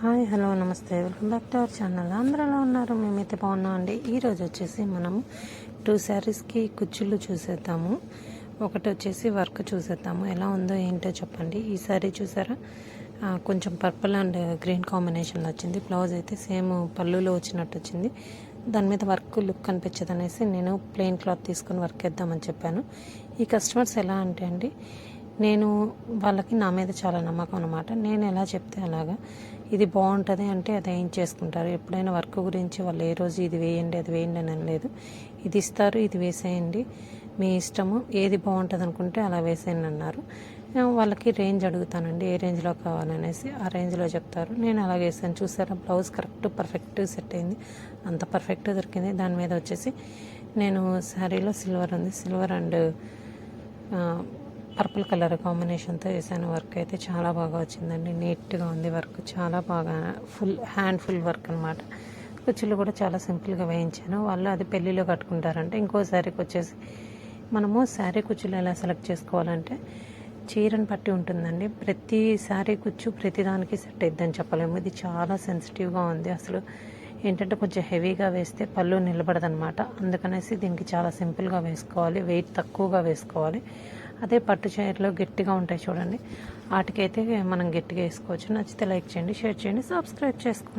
Hi hello నమస్తే welcome back to our channel. అందరూ ఎలా ఉన్నారు? మేమైతే బాగున్నాం అండి. ఈరోజు వచ్చేసి మనము 2 శారీస్కి కుచ్చుళ్ళు చూసేద్దాము. ఒకటి వచ్చేసి వర్క్ చూసేద్దాము. ఎలా ఉందో ఏంటో చెప్పండి. ఈ శారీ చూసారా, కొంచెం పర్పుల్ అండ్ గ్రీన్ కాంబినేషన్లో వచ్చింది. బ్లౌజ్ అయితే సేమ్ పళ్ళులో వచ్చినట్టు వచ్చింది. దాని మీద వర్క్ లుక్ కనిపించదు అనేసి నేను ప్లెయిన్ క్లాత్ తీసుకొని వర్క్ వేద్దామని చెప్పాను. ఈ కస్టమర్స్ ఎలా అంటే అండి, నేను వాళ్ళకి నా మీద చాలా నమ్మకం అనమాట. నేను ఎలా చెప్తే అలాగా, ఇది బాగుంటుంది అంటే అది ఏం చేసుకుంటారు. ఎప్పుడైనా వర్క్ గురించి వాళ్ళు ఏ రోజు ఇది వేయండి అది వేయండి అని అనలేదు. ఇది ఇస్తారు, ఇది వేసేయండి, మీ ఇష్టము, ఏది బాగుంటుంది అనుకుంటే అలా వేసేయండి అన్నారు. వాళ్ళకి రేంజ్ అడుగుతానండి, ఏ రేంజ్లో కావాలనేసి ఆ రేంజ్లో చెప్తారు. నేను అలా వేసాను. చూసారా, బ్లౌజ్ పర్ఫెక్ట్ సెట్ అయింది, అంత పర్ఫెక్ట్ దొరికింది. దాని మీద వచ్చేసి నేను శారీలో సిల్వర్ ఉంది, సిల్వర్ అండ్ పర్పుల్ కలర్ కాంబినేషన్తో వేసాను. వర్క్ అయితే చాలా బాగా వచ్చిందండి, నీట్గా ఉంది వర్క్, చాలా బాగా ఫుల్ వర్క్ అనమాట. కుచ్చులు కూడా చాలా సింపుల్గా వేయించాను. వాళ్ళు అది పెళ్ళిలో కట్టుకుంటారంటే. ఇంకో శారీకి వచ్చేసి మనము శారీ కుచ్చులు ఎలా సెలెక్ట్ చేసుకోవాలంటే, చీరను పట్టి ఉంటుందండి. ప్రతి శారీ కుచ్చు ప్రతి దానికి సెట్ అయిద్దని చెప్పలేము. ఇది చాలా సెన్సిటివ్గా ఉంది. అసలు ఏంటంటే కొంచెం హెవీగా వేస్తే పళ్ళు నిలబడదనమాట. అందుకనేసి దీనికి చాలా సింపుల్గా వేసుకోవాలి, వెయిట్ తక్కువగా వేసుకోవాలి. అదే పట్టు చీరలో గట్టిగా ఉంటాయి చూడండి, వాటికైతే మనం గట్టిగా వేసుకోవచ్చు. నచ్చితే లైక్ చేయండి, షేర్ చేయండి, సబ్స్క్రైబ్ చేసుకోండి.